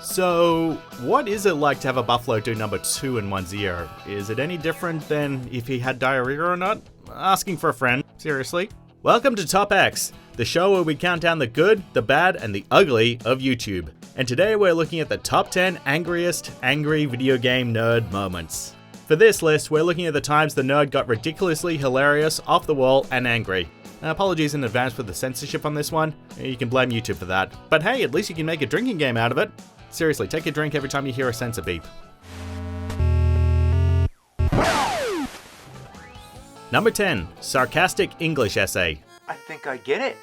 So, what is it like to have a buffalo do number 2 in one's ear? Is it any different than if he had diarrhea or not? Asking for a friend, seriously. Welcome to Top X, the show where we count down the good, the bad, and the ugly of YouTube. And today we're looking at the top 10 angriest angry video game nerd moments. For this list, we're looking at the times the nerd got ridiculously hilarious, off the wall, and angry. Apologies in advance for the censorship on this one. You can blame YouTube for that. But hey, at least you can make a drinking game out of it. Seriously, take a drink every time you hear a censor beep. Number 10. Sarcastic English Essay. I think I get it.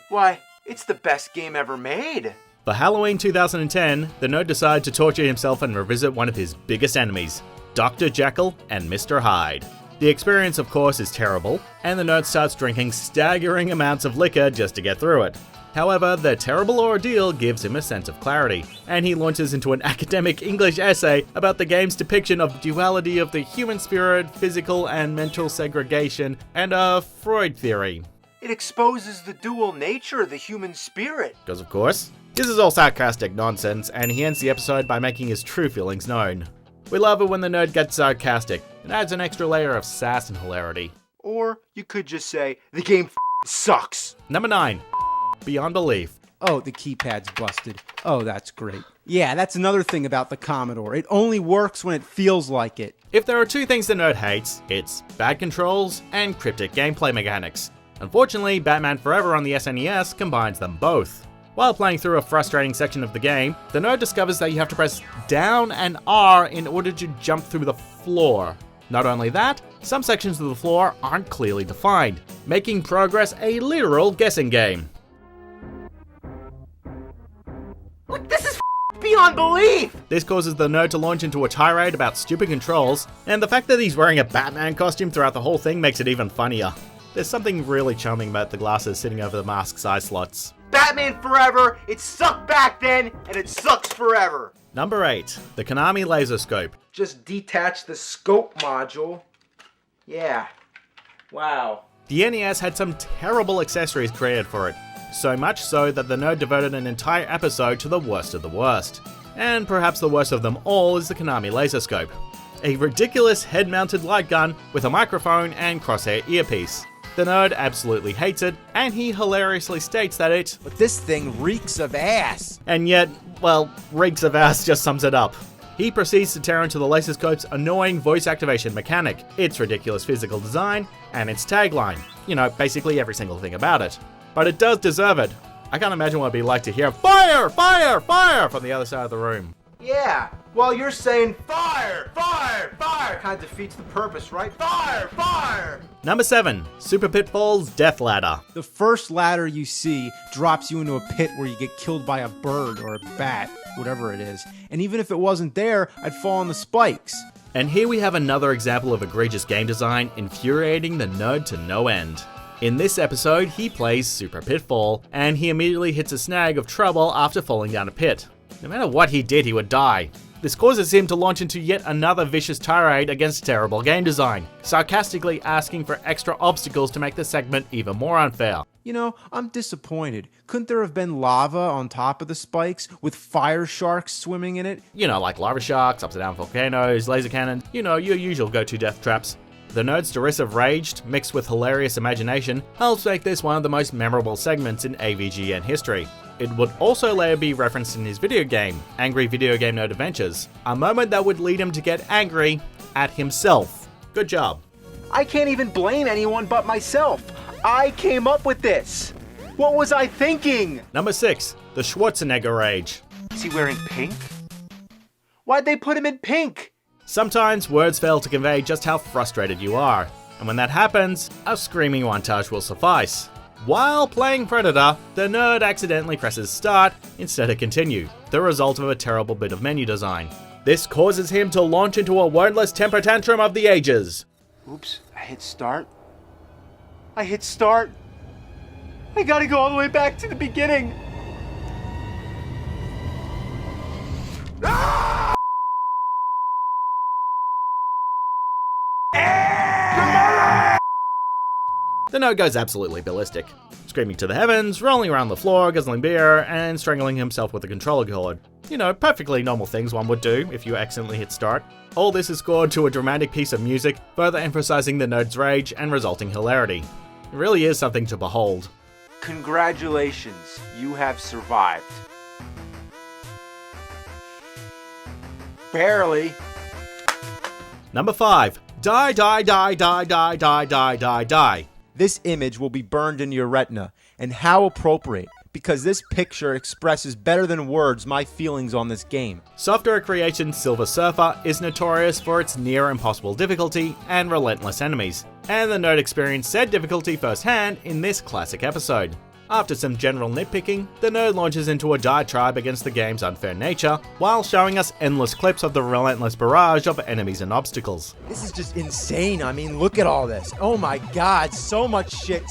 Why, it's the best game ever made. For Halloween 2010, the nerd decided to torture himself and revisit one of his biggest enemies, Dr. Jekyll and Mr. Hyde. The experience, of course, is terrible, and the nerd starts drinking staggering amounts of liquor just to get through it. However, the terrible ordeal gives him a sense of clarity, and he launches into an academic English essay about the game's depiction of duality of the human spirit, physical and mental segregation, and a Freud theory. It exposes the dual nature of the human spirit. Because of course, this is all sarcastic nonsense, and he ends the episode by making his true feelings known. We love it when the nerd gets sarcastic. It adds an extra layer of sass and hilarity. Or you could just say, the game sucks. Number 9. Beyond Belief. Oh, the keypad's busted. Oh, that's great. Yeah, that's another thing about the Commodore. It only works when it feels like it. If there are two things the nerd hates, it's bad controls and cryptic gameplay mechanics. Unfortunately, Batman Forever on the SNES combines them both. While playing through a frustrating section of the game, the nerd discovers that you have to press down and R in order to jump through the floor. Not only that, some sections of the floor aren't clearly defined, making progress a literal guessing game. What? This is beyond belief! This causes the nerd to launch into a tirade about stupid controls, and the fact that he's wearing a Batman costume throughout the whole thing makes it even funnier. There's something really charming about the glasses sitting over the mask's eye slots. Batman Forever, it sucked back then, and it sucks forever. Number 8. The Konami LaserScope. Just detach the scope module. Yeah. Wow. The NES had some terrible accessories created for it, so much so that the nerd devoted an entire episode to the worst of the worst. And perhaps the worst of them all is the Konami LaserScope. A ridiculous head-mounted light gun with a microphone and crosshair earpiece. The nerd absolutely hates it, and he hilariously states that it, But this thing reeks of ass. and yet, well, reeks of ass just sums it up. He proceeds to tear into the LaserScope's annoying voice activation mechanic, its ridiculous physical design, and its tagline. You know, basically every single thing about it. But it does deserve it. I can't imagine what it'd be like to hear fire, fire, fire from the other side of the room. Yeah. Well, you're saying fire, fire, fire. Kind of defeats the purpose, right? Fire, fire. Number 7. Super Pitfall's Death Ladder. The first ladder you see drops you into a pit where you get killed by a bird or a bat, whatever it is. And even if it wasn't there, I'd fall on the spikes. And here we have another example of egregious game design infuriating the nerd to no end. In this episode, he plays Super Pitfall, and he immediately hits a snag of trouble after falling down a pit. No matter what he did, he would die. This causes him to launch into yet another vicious tirade against terrible game design, sarcastically asking for extra obstacles to make the segment even more unfair. You know, I'm disappointed. Couldn't there have been lava on top of the spikes with fire sharks swimming in it? You know, like lava sharks, upside down volcanoes, laser cannons, you know, your usual go-to death traps. The nerd's derisive rage, mixed with hilarious imagination, helps make this one of the most memorable segments in AVGN history. It would also later be referenced in his video game, Angry Video Game Nerd Adventures, a moment that would lead him to get angry at himself. Good job. I can't even blame anyone but myself. I came up with this. What was I thinking? Number 6. The Schwarzenegger Rage. Is he wearing pink? Why'd they put him in pink? Sometimes words fail to convey just how frustrated you are, and when that happens, a screaming montage will suffice. While playing Predator, the nerd accidentally presses start instead of continue, the result of a terrible bit of menu design. This causes him to launch into a wordless temper tantrum of the ages. Oops, I hit start. I hit start. I gotta go all the way back to the beginning. Ah! the nerd goes absolutely ballistic, screaming to the heavens, rolling around the floor, guzzling beer, and strangling himself with a controller cord. You know, perfectly normal things one would do if you accidentally hit start. All this is scored to a dramatic piece of music, further emphasizing the nerd's rage and resulting hilarity. It really is something to behold. Congratulations, you have survived. Barely. Number 5. Die, die, die, die, die, die, die, die, die. This image will be burned into your retina, and how appropriate, because this picture expresses better than words my feelings on this game. Software creation Silver Surfer is notorious for its near impossible difficulty and relentless enemies, and the nerd experienced said difficulty firsthand in this classic episode. After some general nitpicking, the nerd launches into a diatribe against the game's unfair nature, while showing us endless clips of the relentless barrage of enemies and obstacles. This is just insane. I mean, look at all this. Oh my god, so much shit.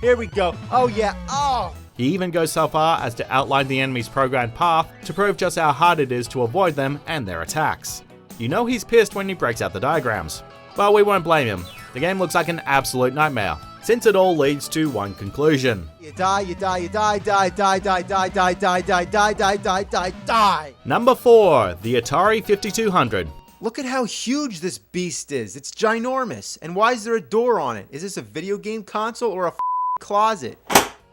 Here we go. Oh yeah, oh! He even goes so far as to outline the enemy's programmed path to prove just how hard it is to avoid them and their attacks. You know he's pissed when he breaks out the diagrams. Well, we won't blame him. The game looks like an absolute nightmare, since it all leads to one conclusion. You die, die. Number 4. The Atari 5200. Look at how huge this beast is. It's ginormous. And why is there a door on it? Is this a video game console or a closet?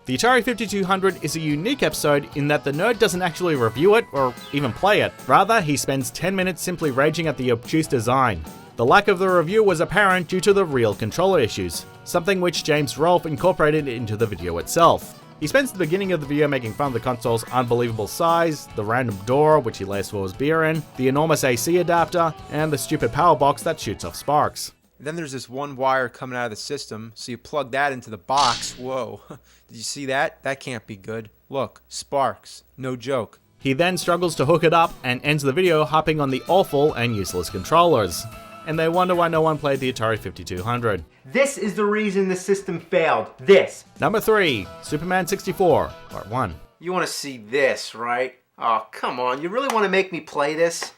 The Atari 5200 is a unique episode in that the nerd doesn't actually review it or even play it. Rather, he spends 10 minutes simply raging at the obtuse design. The lack of the review was apparent due to the real controller issues, something which James Rolfe incorporated into the video itself. He spends the beginning of the video making fun of the console's unbelievable size, the random door which he lays for his beer in, the enormous AC adapter, and the stupid power box that shoots off sparks. Then there's this one wire coming out of the system, so you plug that into the box. Whoa, did you see that? That can't be good. Look, sparks, no joke. He then struggles to hook it up and ends the video hopping on the awful and useless controllers. And they wonder why no one played the Atari 5200. This is the reason the system failed. This. Number 3. Superman 64, Part 1. You want to see this, right? Oh, come on. You really want to make me play this?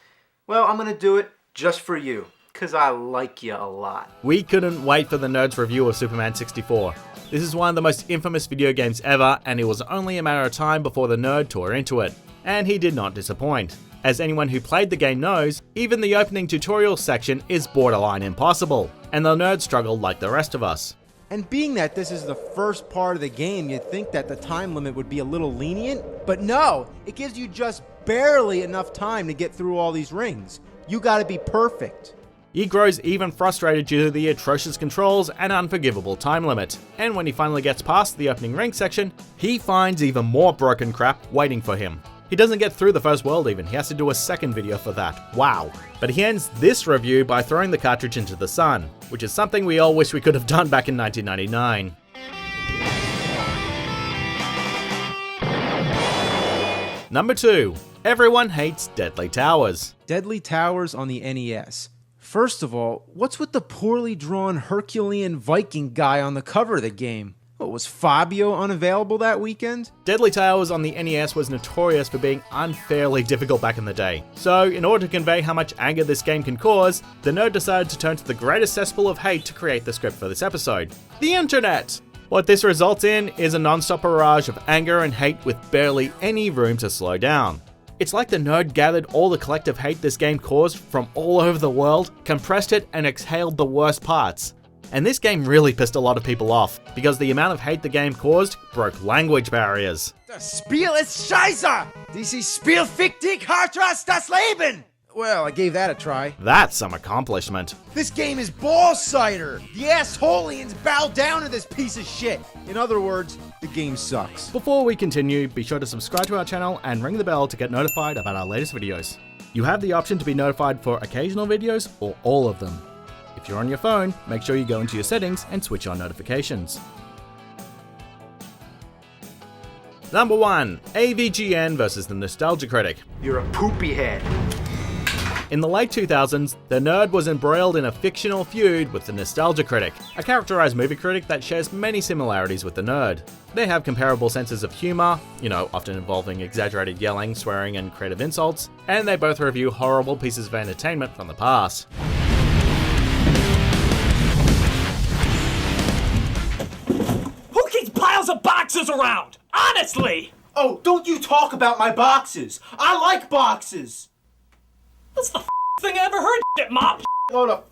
Well, I'm going to do it just for you, because I like you a lot. We couldn't wait for the nerd's review of Superman 64. This is one of the most infamous video games ever, and it was only a matter of time before the nerd tore into it. And he did not disappoint. As anyone who played the game knows, even the opening tutorial section is borderline impossible, and the nerd struggled like the rest of us. And being that this is the first part of the game, you'd think that the time limit would be a little lenient, but no, it gives you just barely enough time to get through all these rings. You gotta be perfect. He grows even frustrated due to the atrocious controls and unforgivable time limit, and when he finally gets past the opening ring section, he finds even more broken crap waiting for him. He doesn't get through the first world even, he has to do a second video for that. Wow. But he ends this review by throwing the cartridge into the sun, which is something we all wish we could have done back in 1999. Number 2. Everyone hates Deadly Towers. Deadly Towers on the NES. First of all, what's with the poorly drawn Herculean Viking guy on the cover of the game? What, was Fabio unavailable that weekend? Deadly Towers on the NES was notorious for being unfairly difficult back in the day. So, in order to convey how much anger this game can cause, the nerd decided to turn to the greatest cesspool of hate to create the script for this episode: the internet! What this results in is a non-stop barrage of anger and hate with barely any room to slow down. It's like the nerd gathered all the collective hate this game caused from all over the world, compressed it, and exhaled the worst parts. And this game really pissed a lot of people off, because the amount of hate the game caused broke language barriers. Das Spiel ist scheiße! Dieses Spiel fickt dich hart das Leben! Well, I gave that a try. That's some accomplishment. This game is ball cider! The assholians bow down to this piece of shit! In other words, the game sucks. Before we continue, be sure to subscribe to our channel and ring the bell to get notified about our latest videos. You have the option to be notified for occasional videos or all of them. If you're on your phone, make sure you go into your settings and switch on notifications. Number 1. AVGN versus the Nostalgia Critic. You're a poopy head. In the late 2000s, the nerd was embroiled in a fictional feud with the Nostalgia Critic, a characterized movie critic that shares many similarities with the nerd. They have comparable senses of humor, often involving exaggerated yelling, swearing, and creative insults, and they both review horrible pieces of entertainment from the past. boxes around. Honestly. Oh, don't you talk about my boxes. I like boxes. That's the thing I ever heard, shit mop. Load of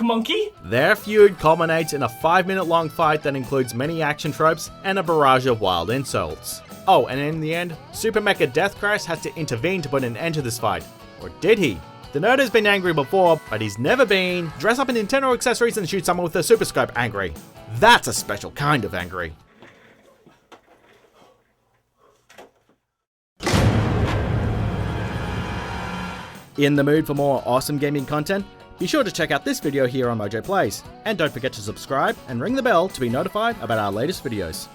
Monkey. Their feud culminates in a 5-minute long fight that includes many action tropes and a barrage of wild insults. Oh, and in the end, Super Mecha Death Crash has to intervene to put an end to this fight. Or did he? The nerd has been angry before, but he's never been dress up in Nintendo accessories and shoot someone with a Super Scope angry. That's a special kind of angry. In the mood for more awesome gaming content? Be sure to check out this video here on Mojo Plays. And don't forget to subscribe and ring the bell to be notified about our latest videos.